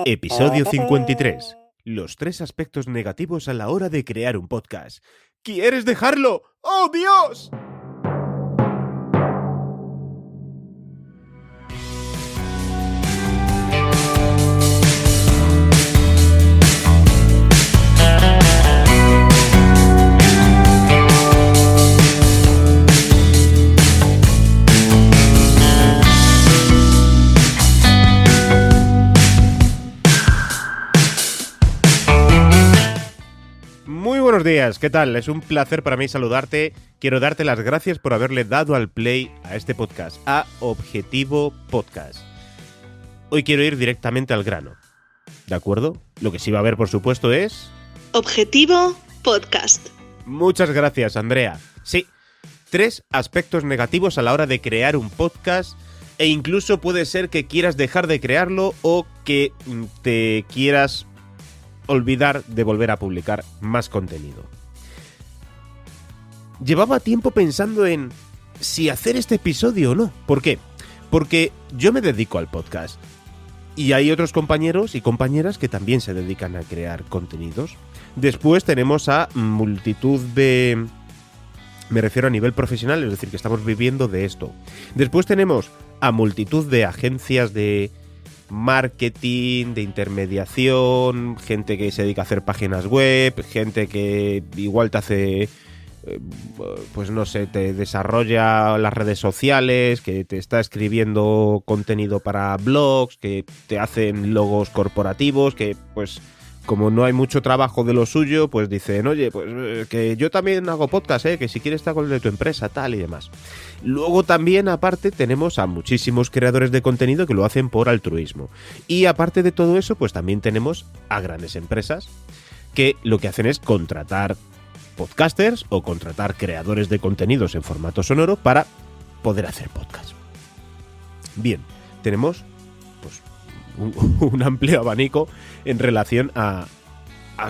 Episodio 53. Los 3 aspectos negativos a la hora de crear un podcast. ¿Quieres dejarlo? ¡Oh, Dios! Muy buenos días, ¿qué tal? Es un placer para mí saludarte. Quiero darte las gracias por haberle dado al play a este podcast, a Objetivo Podcast. Hoy quiero ir directamente al grano, ¿de acuerdo? Lo que sí va a haber, por supuesto, es... Objetivo Podcast. Muchas gracias, Andrea. Sí, 3 aspectos negativos a la hora de crear un podcast e incluso puede ser que quieras dejar de crearlo o que te quieras olvidar de volver a publicar más contenido. Llevaba tiempo pensando en si hacer este episodio o no. ¿Por qué? Porque yo me dedico al podcast y hay otros compañeros y compañeras que también se dedican a crear contenidos. Después tenemos a multitud de... Me refiero a nivel profesional, es decir, que estamos viviendo de esto. Después tenemos a multitud de agencias de marketing, de intermediación, gente que se dedica a hacer páginas web, gente que igual te hace, pues no sé, te desarrolla las redes sociales, que te está escribiendo contenido para blogs, que te hacen logos corporativos, que pues como no hay mucho trabajo de lo suyo, pues dicen, oye, pues que yo también hago podcast, que si quieres te hago el de tu empresa, tal y demás. Luego también, aparte, tenemos a muchísimos creadores de contenido que lo hacen por altruismo. Y aparte de todo eso, pues también tenemos a grandes empresas que lo que hacen es contratar podcasters o contratar creadores de contenidos en formato sonoro para poder hacer podcast. Bien, tenemos pues un amplio abanico en relación a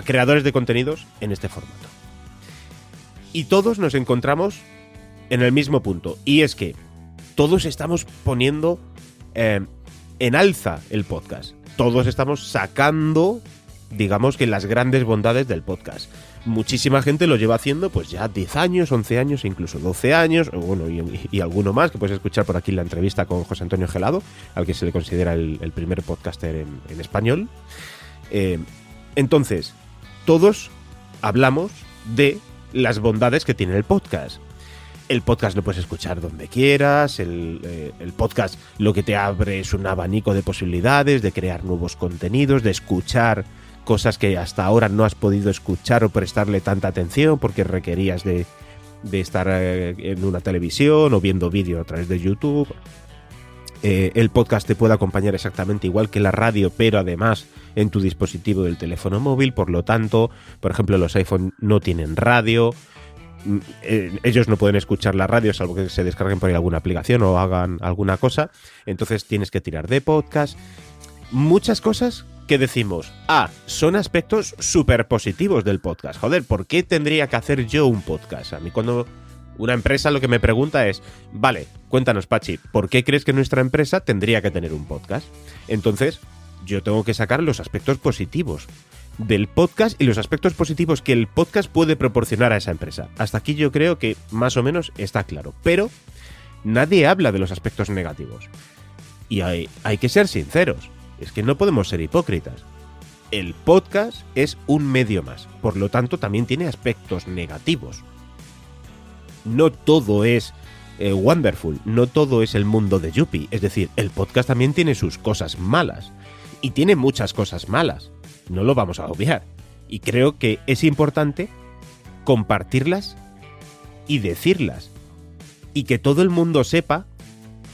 creadores de contenidos en este formato. Y todos nos encontramos en el mismo punto, y es que todos estamos poniendo en alza el podcast. Todos estamos sacando, digamos que las grandes bondades del podcast. Muchísima gente lo lleva haciendo pues ya 10 años, 11 años, incluso 12 años, o bueno, y alguno más, que puedes escuchar por aquí la entrevista con José Antonio Gelado, al que se le considera el primer podcaster en español. Entonces, todos hablamos de las bondades que tiene el podcast. El podcast lo puedes escuchar donde quieras, el podcast lo que te abre es un abanico de posibilidades, de crear nuevos contenidos, de escuchar cosas que hasta ahora no has podido escuchar o prestarle tanta atención porque requerías de estar en una televisión o viendo vídeo a través de YouTube. El podcast te puede acompañar exactamente igual que la radio, pero además en tu dispositivo del teléfono móvil. Por lo tanto, por ejemplo, los iPhone no tienen radio. Ellos no pueden escuchar la radio salvo que se descarguen por ahí alguna aplicación o hagan alguna cosa. Entonces tienes que tirar de podcast. Muchas cosas que decimos, son aspectos súper positivos del podcast. Joder, ¿por qué tendría que hacer yo un podcast? A mí cuando una empresa lo que me pregunta es, vale, cuéntanos, Pachi, ¿por qué crees que nuestra empresa tendría que tener un podcast? Entonces, yo tengo que sacar los aspectos positivos del podcast y los aspectos positivos que el podcast puede proporcionar a esa empresa. Hasta aquí yo creo que más o menos está claro. Pero nadie habla de los aspectos negativos. Y hay que ser sinceros. Es que no podemos ser hipócritas. El podcast es un medio más. Por lo tanto, también tiene aspectos negativos. No todo es wonderful. No todo es el mundo de Yuppie. Es decir, el podcast también tiene sus cosas malas. Y tiene muchas cosas malas. No lo vamos a obviar. Y creo que es importante compartirlas y decirlas. Y que todo el mundo sepa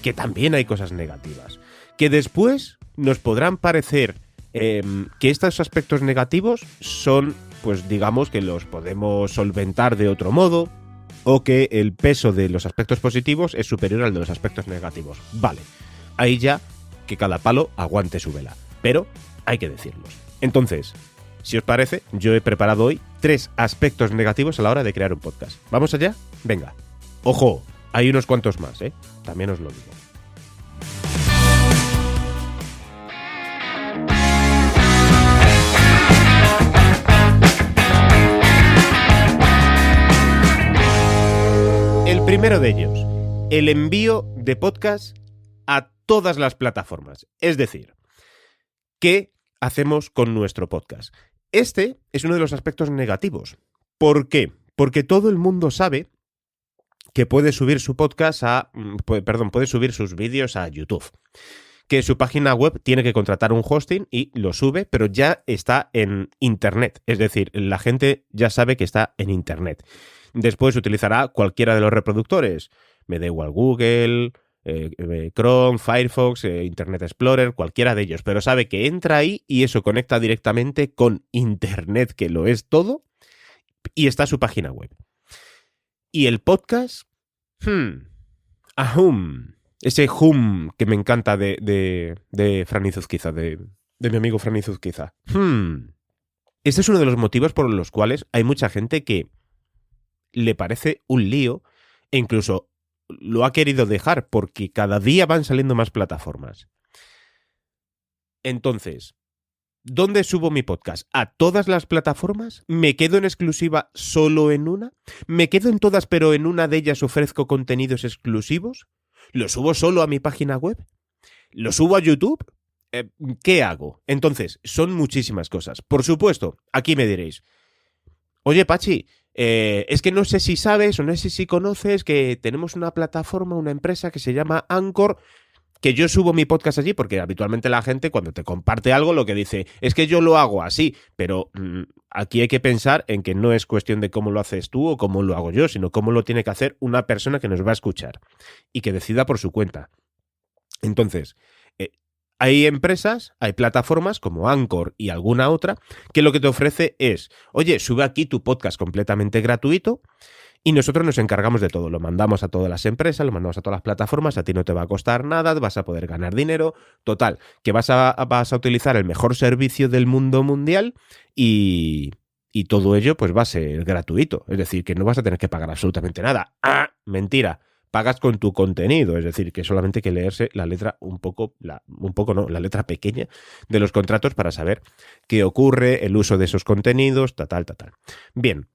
que también hay cosas negativas. Que después nos podrán parecer que estos aspectos negativos son, pues digamos que los podemos solventar de otro modo, o que el peso de los aspectos positivos es superior al de los aspectos negativos. Vale, ahí ya que cada palo aguante su vela. Pero hay que decirlos. Entonces, si os parece, yo he preparado hoy 3 aspectos negativos a la hora de crear un podcast. ¿Vamos allá? Venga. Ojo, hay unos cuantos más, también os lo digo. primero de ellos, el envío de podcast a todas las plataformas. Es decir, ¿qué hacemos con nuestro podcast? Este es uno de los aspectos negativos. ¿Por qué? Porque todo el mundo sabe que puede subir su podcast puede subir sus vídeos a YouTube. Que su página web tiene que contratar un hosting y lo sube, pero ya está en Internet. Es decir, la gente ya sabe que está en Internet. Después utilizará cualquiera de los reproductores. Me da igual Google, Chrome, Firefox, Internet Explorer, cualquiera de ellos. Pero sabe que entra ahí y eso conecta directamente con Internet, que lo es todo, y está su página web. Y el podcast, ese que me encanta de Fran Izuzquiza, de mi amigo Fran Izuzquiza. Este es uno de los motivos por los cuales hay mucha gente que le parece un lío e incluso lo ha querido dejar porque cada día van saliendo más plataformas. Entonces, ¿dónde subo mi podcast? ¿A todas las plataformas? ¿Me quedo en exclusiva solo en una? ¿Me quedo en todas pero en una de ellas ofrezco contenidos exclusivos? ¿Lo subo solo a mi página web? ¿Lo subo a YouTube? ¿Qué hago? Entonces, son muchísimas cosas. Por supuesto, aquí me diréis, oye, Pachi, es que no sé si sabes o no sé si conoces que tenemos una plataforma, una empresa que se llama Anchor, que yo subo mi podcast allí, porque habitualmente la gente cuando te comparte algo lo que dice es que yo lo hago así, pero aquí hay que pensar en que no es cuestión de cómo lo haces tú o cómo lo hago yo, sino cómo lo tiene que hacer una persona que nos va a escuchar y que decida por su cuenta. Entonces, hay empresas, hay plataformas como Anchor y alguna otra que lo que te ofrece es, oye, sube aquí tu podcast completamente gratuito y nosotros nos encargamos de todo. Lo mandamos a todas las empresas, lo mandamos a todas las plataformas, a ti no te va a costar nada, vas a poder ganar dinero. Total, que vas a utilizar el mejor servicio del mundo mundial y todo ello pues va a ser gratuito. Es decir, que no vas a tener que pagar absolutamente nada. ¡Ah! Mentira. Pagas con tu contenido, es decir, que solamente hay que leerse la letra la letra pequeña de los contratos para saber qué ocurre, el uso de esos contenidos, tal. Bien,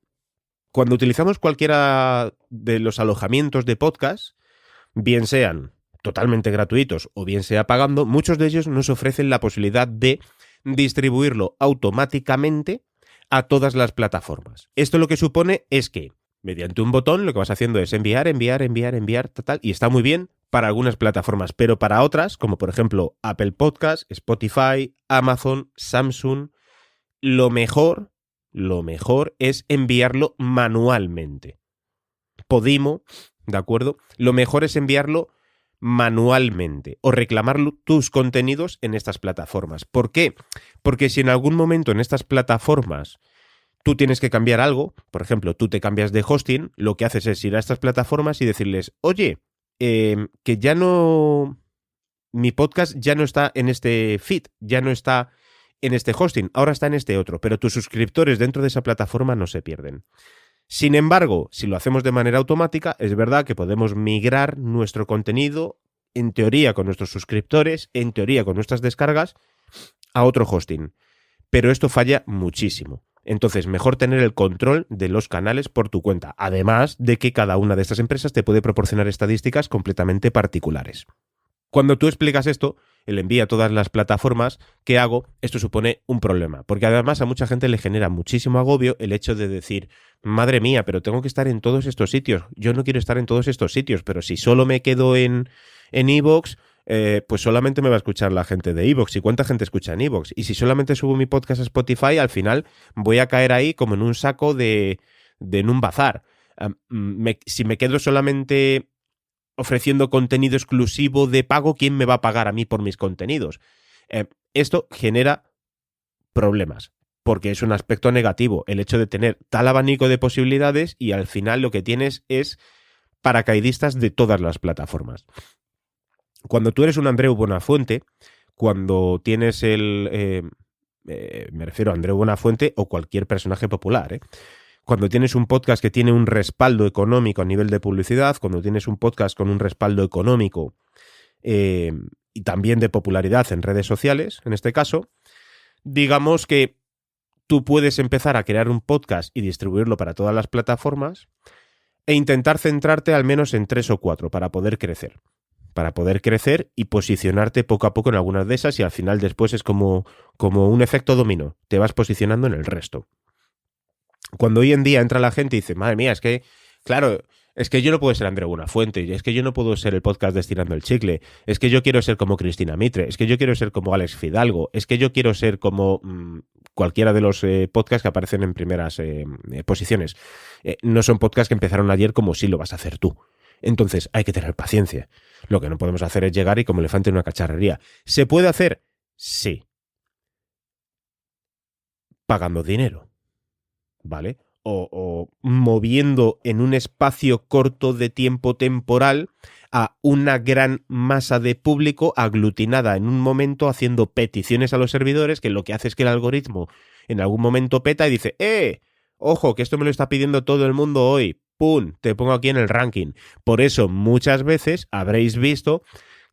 cuando utilizamos cualquiera de los alojamientos de podcast, bien sean totalmente gratuitos o bien sea pagando, muchos de ellos nos ofrecen la posibilidad de distribuirlo automáticamente a todas las plataformas. Esto lo que supone es que mediante un botón lo que vas haciendo es enviar, y está muy bien para algunas plataformas, pero para otras, como por ejemplo Apple Podcast, Spotify, Amazon, Samsung, lo mejor es enviarlo manualmente. Podimo, ¿de acuerdo? Lo mejor es enviarlo manualmente o reclamar tus contenidos en estas plataformas. ¿Por qué? Porque si en algún momento en estas plataformas tú tienes que cambiar algo, por ejemplo, tú te cambias de hosting, lo que haces es ir a estas plataformas y decirles, oye, que ya no... Mi podcast ya no está en este feed, ya no está en este hosting, ahora está en este otro, pero tus suscriptores dentro de esa plataforma no se pierden. Sin embargo, si lo hacemos de manera automática, es verdad que podemos migrar nuestro contenido, en teoría con nuestros suscriptores, en teoría con nuestras descargas, a otro hosting. Pero esto falla muchísimo. Entonces, mejor tener el control de los canales por tu cuenta. Además de que cada una de estas empresas te puede proporcionar estadísticas completamente particulares. Cuando tú explicas esto, el envío a todas las plataformas, ¿qué hago? Esto supone un problema, porque además a mucha gente le genera muchísimo agobio el hecho de decir, madre mía, pero tengo que estar en todos estos sitios. Yo no quiero estar en todos estos sitios, pero si solo me quedo en iVoox, pues solamente me va a escuchar la gente de iVoox. ¿Y cuánta gente escucha en iVoox? Y si solamente subo mi podcast a Spotify, al final voy a caer ahí como en un saco en un bazar. Si me quedo solamente ofreciendo contenido exclusivo de pago, ¿quién me va a pagar a mí por mis contenidos? Esto genera problemas, porque es un aspecto negativo, el hecho de tener tal abanico de posibilidades y al final lo que tienes es paracaidistas de todas las plataformas. Cuando tú eres un Andreu Buenafuente, cuando tienes me refiero a Andreu Buenafuente o cualquier personaje popular, cuando tienes un podcast que tiene un respaldo económico a nivel de publicidad, cuando tienes un podcast con un respaldo económico y también de popularidad en redes sociales, en este caso, digamos que tú puedes empezar a crear un podcast y distribuirlo para todas las plataformas e intentar centrarte al menos en 3 o 4 para poder crecer. Para poder crecer y posicionarte poco a poco en algunas de esas y al final después es como un efecto dominó. Te vas posicionando en el resto. Cuando hoy en día entra la gente y dice, madre mía, es que, claro, es que yo no puedo ser Andreu Buenafuente, es que yo no puedo ser el podcast de Estirando el Chicle, es que yo quiero ser como Cristina Mitre, es que yo quiero ser como Alex Fidalgo, es que yo quiero ser como cualquiera de los podcasts que aparecen en primeras posiciones. No son podcasts que empezaron ayer como si lo vas a hacer tú. Entonces hay que tener paciencia. Lo que no podemos hacer es llegar y como elefante en una cacharrería. ¿Se puede hacer? Sí. Pagando dinero. ¿Vale? O moviendo en un espacio corto de tiempo temporal a una gran masa de público aglutinada en un momento haciendo peticiones a los servidores, que lo que hace es que el algoritmo en algún momento peta y dice, ojo, que esto me lo está pidiendo todo el mundo hoy, ¡pum!, te pongo aquí en el ranking. Por eso muchas veces habréis visto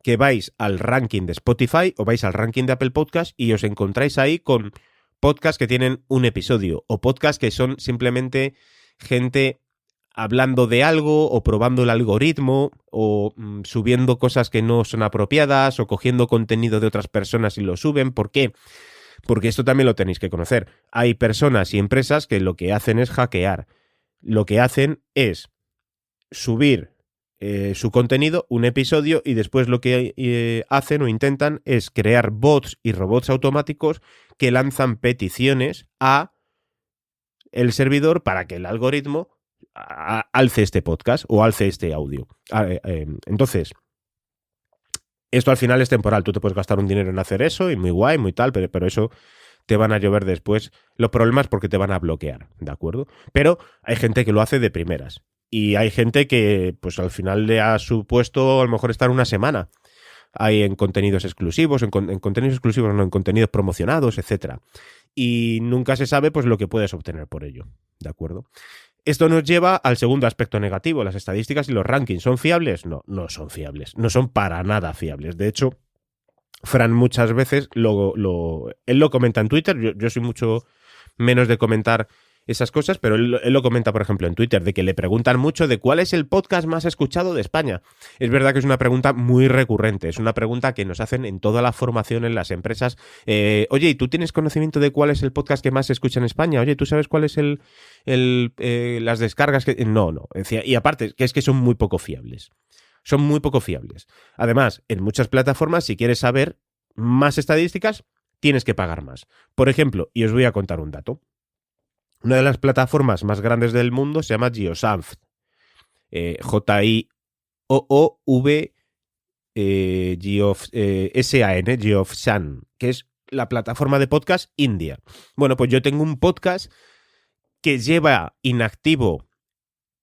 que vais al ranking de Spotify o vais al ranking de Apple Podcast y os encontráis ahí con podcasts que tienen un episodio o podcasts que son simplemente gente hablando de algo o probando el algoritmo o subiendo cosas que no son apropiadas o cogiendo contenido de otras personas y lo suben. ¿Por qué? Porque esto también lo tenéis que conocer. Hay personas y empresas que lo que hacen es hackear. Lo que hacen es subir su contenido, un episodio, y después lo que hacen o intentan es crear bots y robots automáticos que lanzan peticiones a el servidor para que el algoritmo alce este podcast o alce este audio. Entonces, esto al final es temporal. Tú te puedes gastar un dinero en hacer eso y muy guay, muy tal, pero eso te van a llover después los problemas porque te van a bloquear, ¿de acuerdo? Pero hay gente que lo hace de primeras. Y hay gente que, pues al final le ha supuesto a lo mejor estar una semana ahí en contenidos exclusivos, en contenidos exclusivos, no, en contenidos promocionados, etcétera. Y nunca se sabe, pues, lo que puedes obtener por ello, ¿de acuerdo? Esto nos lleva al segundo aspecto negativo, las estadísticas y los rankings. ¿Son fiables? No, no son fiables. No son para nada fiables. De hecho, Fran muchas veces él lo comenta en Twitter. Yo soy mucho menos de comentar esas cosas, pero él lo comenta, por ejemplo, en Twitter, de que le preguntan mucho de cuál es el podcast más escuchado de España. Es verdad que es una pregunta muy recurrente, es una pregunta que nos hacen en toda la formación en las empresas. Oye, ¿y tú tienes conocimiento de cuál es el podcast que más se escucha en España? Oye, ¿tú sabes cuál es las descargas que...? No. Y aparte, que es que son muy poco fiables. Son muy poco fiables. Además, en muchas plataformas, si quieres saber más estadísticas, tienes que pagar más. Por ejemplo, y os voy a contar un dato. Una de las plataformas más grandes del mundo se llama Geosanv. J-I-O-O-V S-A-N, Geofsan, que es la plataforma de podcast india. Bueno, pues yo tengo un podcast que lleva inactivo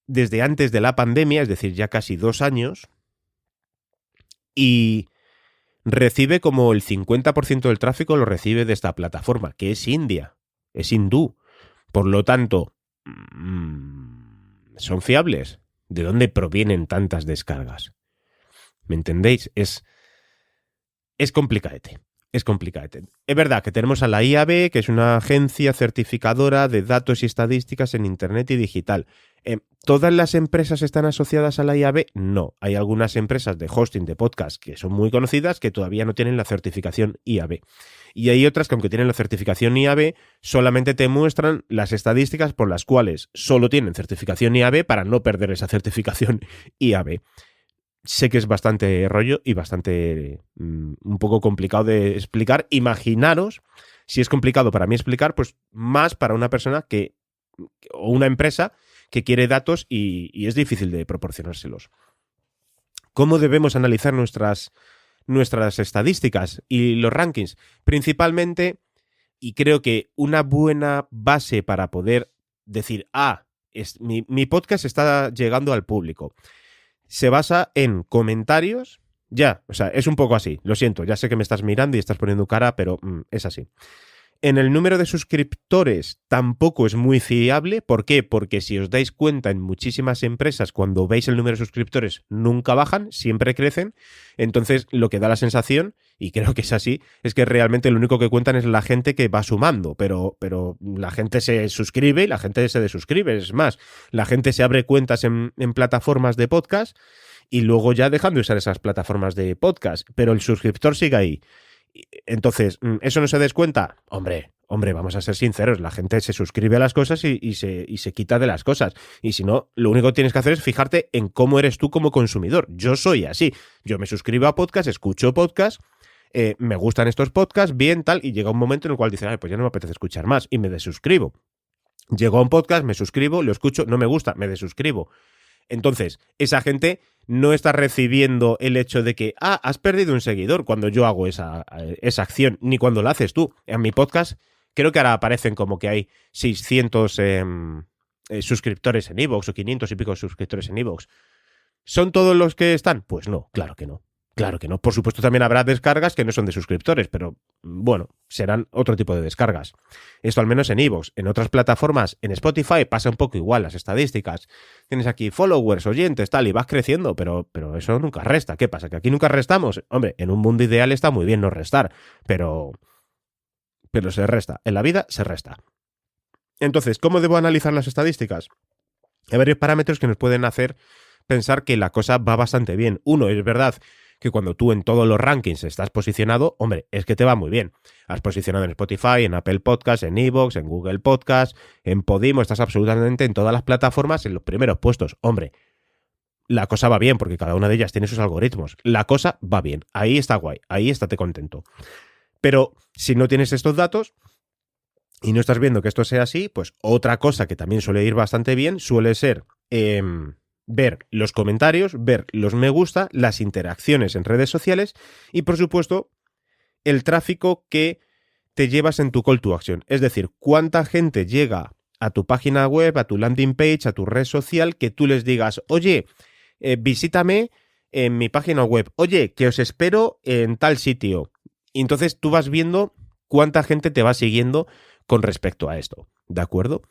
desde antes de la pandemia, es decir, ya casi 2 años, y recibe como el 50% del tráfico lo recibe de esta plataforma, que es india, es hindú. Por lo tanto, ¿son fiables? ¿De dónde provienen tantas descargas? ¿Me entendéis? Es complicadete. Es complicadete. Es verdad que tenemos a la IAB, que es una agencia certificadora de datos y estadísticas en Internet y digital. ¿Todas las empresas están asociadas a la IAB? No. Hay algunas empresas de hosting de podcast que son muy conocidas que todavía no tienen la certificación IAB. Y hay otras que, aunque tienen la certificación IAB, solamente te muestran las estadísticas por las cuales solo tienen certificación IAB para no perder esa certificación IAB. Sé que es bastante rollo y bastante un poco complicado de explicar. Imaginaros, si es complicado para mí explicar, pues más para una persona o una empresa que quiere datos y es difícil de proporcionárselos. ¿Cómo debemos analizar nuestras estadísticas y los rankings? Principalmente, y creo que una buena base para poder decir, mi podcast está llegando al público, se basa en comentarios. Ya, o sea, es un poco así, lo siento, ya sé que me estás mirando y estás poniendo cara, pero es así. En el número de suscriptores tampoco es muy fiable. ¿Por qué? Porque si os dais cuenta, en muchísimas empresas, cuando veis el número de suscriptores, nunca bajan, siempre crecen. Entonces, lo que da la sensación, y creo que es así, es que realmente lo único que cuentan es la gente que va sumando. Pero la gente se suscribe y la gente se desuscribe. Es más, la gente se abre cuentas en plataformas de podcast y luego ya dejan de usar esas plataformas de podcast. Pero el suscriptor sigue ahí. Entonces, ¿eso no se descuenta? Hombre, vamos a ser sinceros, la gente se suscribe a las cosas y se quita de las cosas. Y si no, lo único que tienes que hacer es fijarte en cómo eres tú como consumidor. Yo soy así. Yo me suscribo a podcast, escucho podcast, me gustan estos podcasts, bien, tal, y llega un momento en el cual dices, ay, pues ya no me apetece escuchar más, y me desuscribo. Llego a un podcast, me suscribo, lo escucho, no me gusta, me desuscribo. Entonces, esa gente no está recibiendo el hecho de que, has perdido un seguidor cuando yo hago esa acción, ni cuando la haces tú. En mi podcast, creo que ahora aparecen como que hay 600 suscriptores en iVoox o 500 y pico suscriptores en iVoox. ¿Son todos los que están? Pues no, claro que no. Claro que no. Por supuesto, también habrá descargas que no son de suscriptores, pero bueno, serán otro tipo de descargas. Esto al menos en iVoox. En otras plataformas, en Spotify, pasa un poco igual las estadísticas. Tienes aquí followers, oyentes, tal, y vas creciendo, pero eso nunca resta. ¿Qué pasa? ¿Que aquí nunca restamos? Hombre, en un mundo ideal está muy bien no restar, pero se resta. En la vida se resta. Entonces, ¿cómo debo analizar las estadísticas? Hay varios parámetros que nos pueden hacer pensar que la cosa va bastante bien. Uno, es verdad que cuando tú en todos los rankings estás posicionado, hombre, es que te va muy bien. Has posicionado en Spotify, en Apple Podcasts, en iVoox, en Google Podcasts, en Podimo, estás absolutamente en todas las plataformas en los primeros puestos. Hombre, la cosa va bien porque cada una de ellas tiene sus algoritmos. La cosa va bien. Ahí está guay. Ahí estate contento. Pero si no tienes estos datos y no estás viendo que esto sea así, pues otra cosa que también suele ir bastante bien suele ser ver los comentarios, ver los me gusta, las interacciones en redes sociales y, por supuesto, el tráfico que te llevas en tu call to action. Es decir, cuánta gente llega a tu página web, a tu landing page, a tu red social, que tú les digas, oye, visítame en mi página web, oye, que os espero en tal sitio. Y entonces tú vas viendo cuánta gente te va siguiendo con respecto a esto, ¿de acuerdo?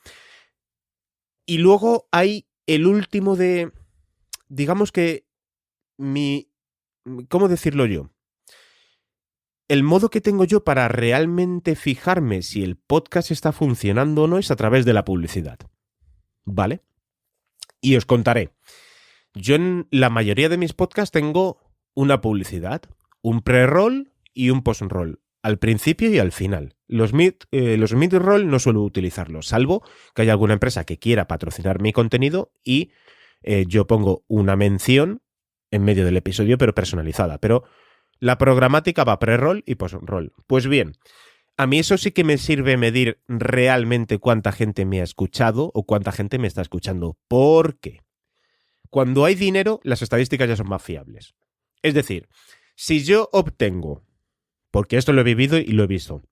Y luego hay el último de, digamos que ¿cómo decirlo yo? El modo que tengo yo para realmente fijarme si el podcast está funcionando o no es a través de la publicidad, ¿vale? Y os contaré. Yo en la mayoría de mis podcasts tengo una publicidad, un pre-roll y un post-roll, al principio y al final. Los mid-roll no suelo utilizarlos, salvo que haya alguna empresa que quiera patrocinar mi contenido y yo pongo una mención en medio del episodio, pero personalizada. Pero la programática va pre-roll y post-roll. Pues bien, a mí eso sí que me sirve medir realmente cuánta gente me ha escuchado o cuánta gente me está escuchando. ¿Por qué? Cuando hay dinero, las estadísticas ya son más fiables. Es decir, si yo obtengo, porque esto lo he vivido y lo he visto,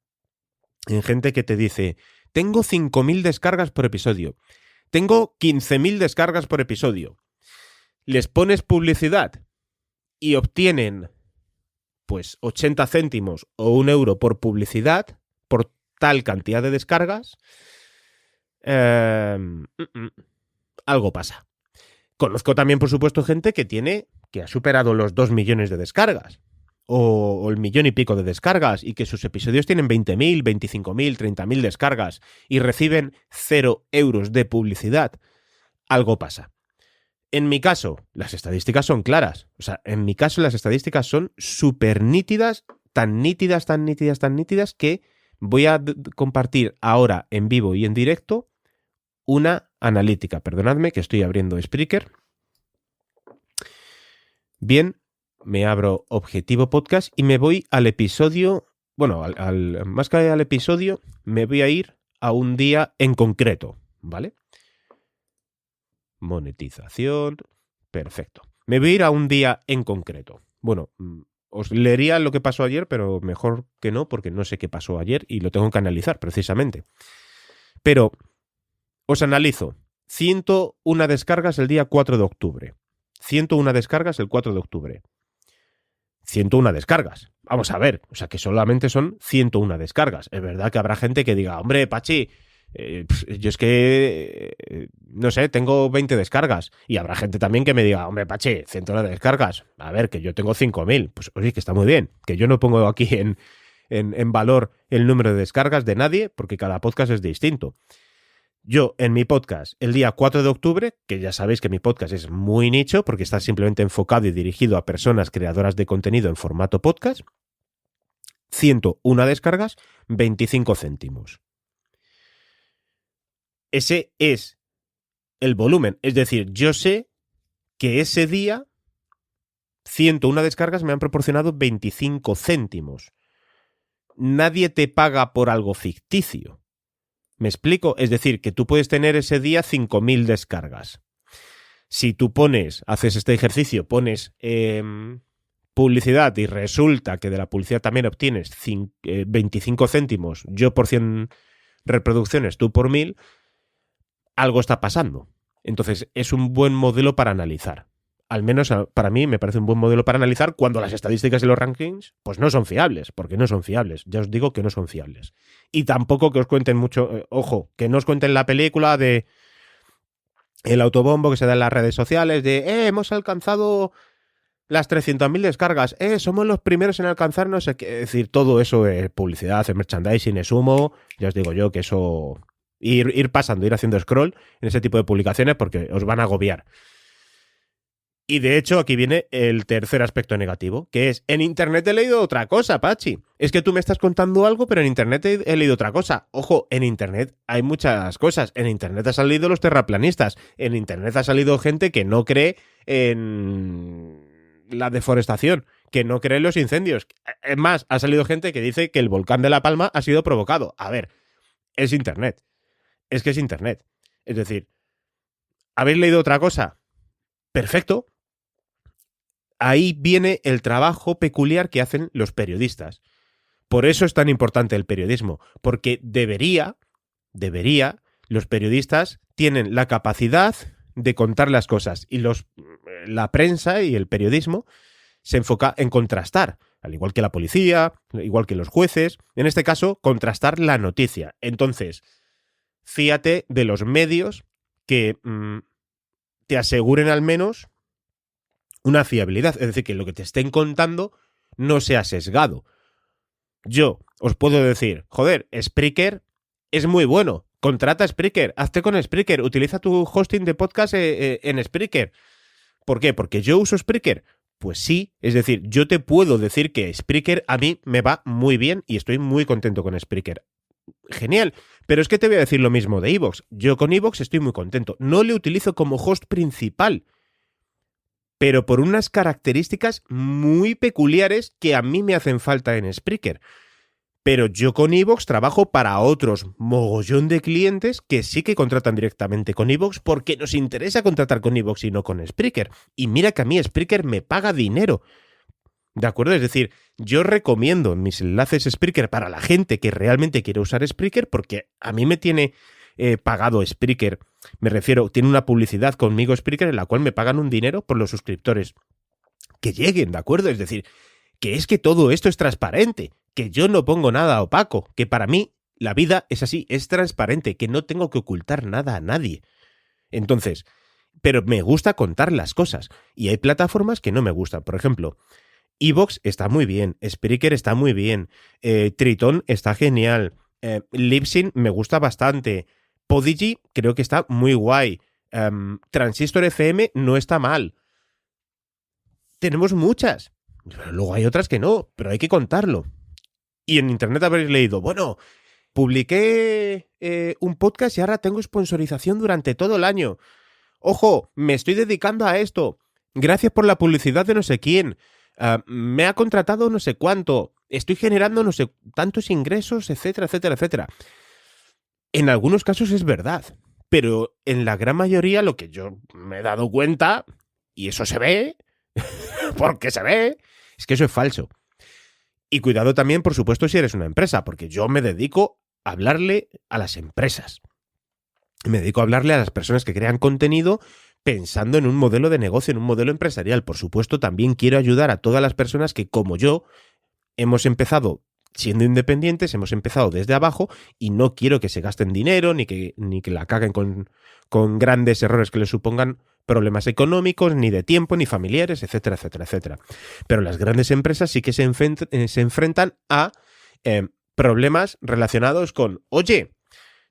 en gente que te dice, tengo 5.000 descargas por episodio, tengo 15.000 descargas por episodio, les pones publicidad y obtienen pues 80 céntimos o 1 euro por publicidad, por tal cantidad de descargas, algo pasa. Conozco también, por supuesto, gente que ha superado los 2 millones de descargas o el millón y pico de descargas y que sus episodios tienen 20.000, 25.000, 30.000 descargas y reciben 0 euros de publicidad. Algo pasa. En mi caso, las estadísticas son claras. O sea, en mi caso las estadísticas son súper nítidas, tan nítidas, tan nítidas, tan nítidas que voy a compartir ahora en vivo y en directo una analítica. Perdonadme que estoy abriendo Spreaker. Bien, me abro Objetivo Podcast y me voy al episodio, bueno, más que al episodio, me voy a ir a un día en concreto, ¿vale? Monetización, perfecto. Me voy a ir a un día en concreto. Bueno, os leería lo que pasó ayer, pero mejor que no, porque no sé qué pasó ayer y lo tengo que analizar precisamente. Pero os analizo. 101 descargas el día 4 de octubre. 101 descargas el 4 de octubre. 101 descargas. Vamos a ver, o sea que solamente son 101 descargas. Es verdad que habrá gente que diga, hombre, Pachi, yo es que, no sé, tengo 20 descargas. Y habrá gente también que me diga, hombre, Pachi, 101 descargas. A ver, que yo tengo 5.000. Pues oye, que está muy bien. Que yo no pongo aquí en valor el número de descargas de nadie, porque cada podcast es distinto. Yo, en mi podcast, el día 4 de octubre, que ya sabéis que mi podcast es muy nicho, porque está simplemente enfocado y dirigido a personas creadoras de contenido en formato podcast, 101 descargas, 25 céntimos. Ese es el volumen. Es decir, yo sé que ese día 101 descargas me han proporcionado 25 céntimos. Nadie te paga por algo ficticio. ¿Me explico? Es decir, que tú puedes tener ese día 5.000 descargas. Si tú haces este ejercicio, pones publicidad y resulta que de la publicidad también obtienes 25 céntimos, yo por 100 reproducciones, tú por 1.000, algo está pasando. Entonces, es un buen modelo para analizar. Al menos para mí me parece un buen modelo para analizar cuando las estadísticas y los rankings pues no son fiables, porque no son fiables. Ya os digo que no son fiables. Y tampoco que os cuenten mucho, ojo, que no os cuenten la película de el autobombo que se da en las redes sociales de hemos alcanzado las 300.000 descargas, somos los primeros en alcanzar, no sé qué. Es decir, todo eso es publicidad, es merchandising, es humo. Ya os digo yo que eso... Ir pasando, ir haciendo scroll en ese tipo de publicaciones porque os van a agobiar. Y de hecho, aquí viene el tercer aspecto negativo, que es, en internet he leído otra cosa, Pachi. Es que tú me estás contando algo, pero en internet he leído otra cosa. Ojo, en internet hay muchas cosas. En internet ha salido los terraplanistas. En internet ha salido gente que no cree en la deforestación, que no cree en los incendios. Es más, ha salido gente que dice que el volcán de La Palma ha sido provocado. A ver, es internet. Es que es internet. Es decir, ¿habéis leído otra cosa? Perfecto. Ahí viene el trabajo peculiar que hacen los periodistas. Por eso es tan importante el periodismo, porque debería, los periodistas tienen la capacidad de contar las cosas y la prensa y el periodismo se enfoca en contrastar, al igual que la policía, igual que los jueces, en este caso, contrastar la noticia. Entonces, fíjate de los medios que te aseguren al menos una fiabilidad, es decir, que lo que te estén contando no sea sesgado. Yo os puedo decir, joder, Spreaker es muy bueno, contrata Spreaker, hazte con Spreaker, utiliza tu hosting de podcast en Spreaker. ¿Por qué? ¿Porque yo uso Spreaker? Pues sí, es decir, yo te puedo decir que Spreaker a mí me va muy bien y estoy muy contento con Spreaker. Genial, pero es que te voy a decir lo mismo de iVoox. Yo con iVoox estoy muy contento, no le utilizo como host principal, pero por unas características muy peculiares que a mí me hacen falta en Spreaker. Pero yo con iVoox trabajo para otros mogollón de clientes que sí que contratan directamente con iVoox porque nos interesa contratar con iVoox y no con Spreaker. Y mira que a mí Spreaker me paga dinero. ¿De acuerdo? Es decir, yo recomiendo mis enlaces Spreaker para la gente que realmente quiere usar Spreaker porque a mí me tiene pagado Spreaker. Me refiero, tiene una publicidad conmigo Spreaker en la cual me pagan un dinero por los suscriptores que lleguen, ¿de acuerdo? Es decir, que es que todo esto es transparente, que yo no pongo nada opaco, que para mí la vida es así, es transparente, que no tengo que ocultar nada a nadie. Entonces, pero me gusta contar las cosas y hay plataformas que no me gustan. Por ejemplo, iVoox está muy bien, Spreaker está muy bien, Triton está genial, Libsyn me gusta bastante, Podigy creo que está muy guay, Transistor FM no está mal. Tenemos muchas. Luego hay otras que no, pero hay que contarlo. Y en internet habréis leído, bueno, publiqué un podcast y ahora tengo sponsorización durante todo el año. Ojo, me estoy dedicando a esto. Gracias por la publicidad de no sé quién. Me ha contratado no sé cuánto. Estoy generando no sé tantos ingresos, etcétera, etcétera, etcétera. En algunos casos es verdad, pero en la gran mayoría lo que yo me he dado cuenta, y eso se ve, porque se ve, es que eso es falso. Y cuidado también, por supuesto, si eres una empresa, porque yo me dedico a hablarle a las empresas. Me dedico a hablarle a las personas que crean contenido pensando en un modelo de negocio, en un modelo empresarial. Por supuesto, también quiero ayudar a todas las personas que, como yo, hemos empezado siendo independientes, hemos empezado desde abajo y no quiero que se gasten dinero ni que la caguen con grandes errores que les supongan problemas económicos, ni de tiempo, ni familiares, etcétera, etcétera, etcétera. Pero las grandes empresas sí que se enfrentan a problemas relacionados con, oye,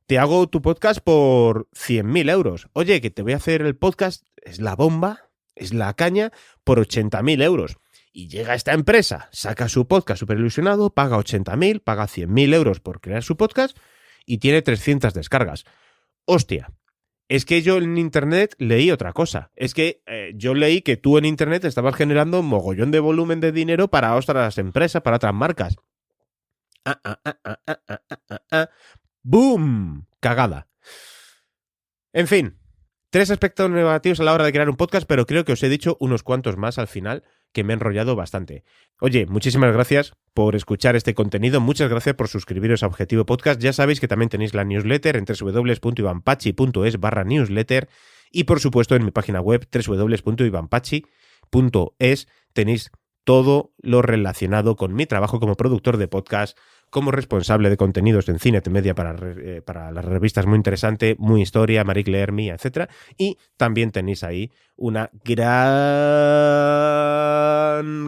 te hago tu podcast por 100.000 euros. Oye, que te voy a hacer el podcast, es la bomba, es la caña, por 80.000 euros. Y llega esta empresa, saca su podcast súper ilusionado, paga 80.000, paga 100.000 euros por crear su podcast y tiene 300 descargas. Hostia, es que yo en internet leí otra cosa. Es que yo leí que tú en internet estabas generando un mogollón de volumen de dinero para otras empresas, para otras marcas. ¡Boom! Cagada. En fin, 3 aspectos negativos a la hora de crear un podcast, pero creo que os he dicho unos cuantos más al final, que me he enrollado bastante. Oye, muchísimas gracias por escuchar este contenido, muchas gracias por suscribiros a Objetivo Podcast. Ya sabéis que también tenéis la newsletter en www.ivanpachi.es/newsletter y por supuesto en mi página web www.ivanpachi.es tenéis todo lo relacionado con mi trabajo como productor de podcast, como responsable de contenidos en Cine Media para las revistas Muy Interesante, Muy Historia, Marie Claire, Mía, etc. Y también tenéis ahí una gran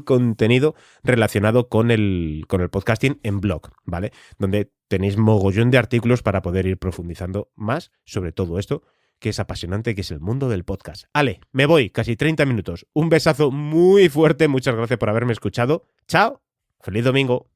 contenido relacionado con el podcasting en blog, ¿vale? Donde tenéis mogollón de artículos para poder ir profundizando más sobre todo esto que es apasionante, que es el mundo del podcast. Ale, me voy, casi 30 minutos. Un besazo muy fuerte, muchas gracias por haberme escuchado. ¡Chao! ¡Feliz domingo!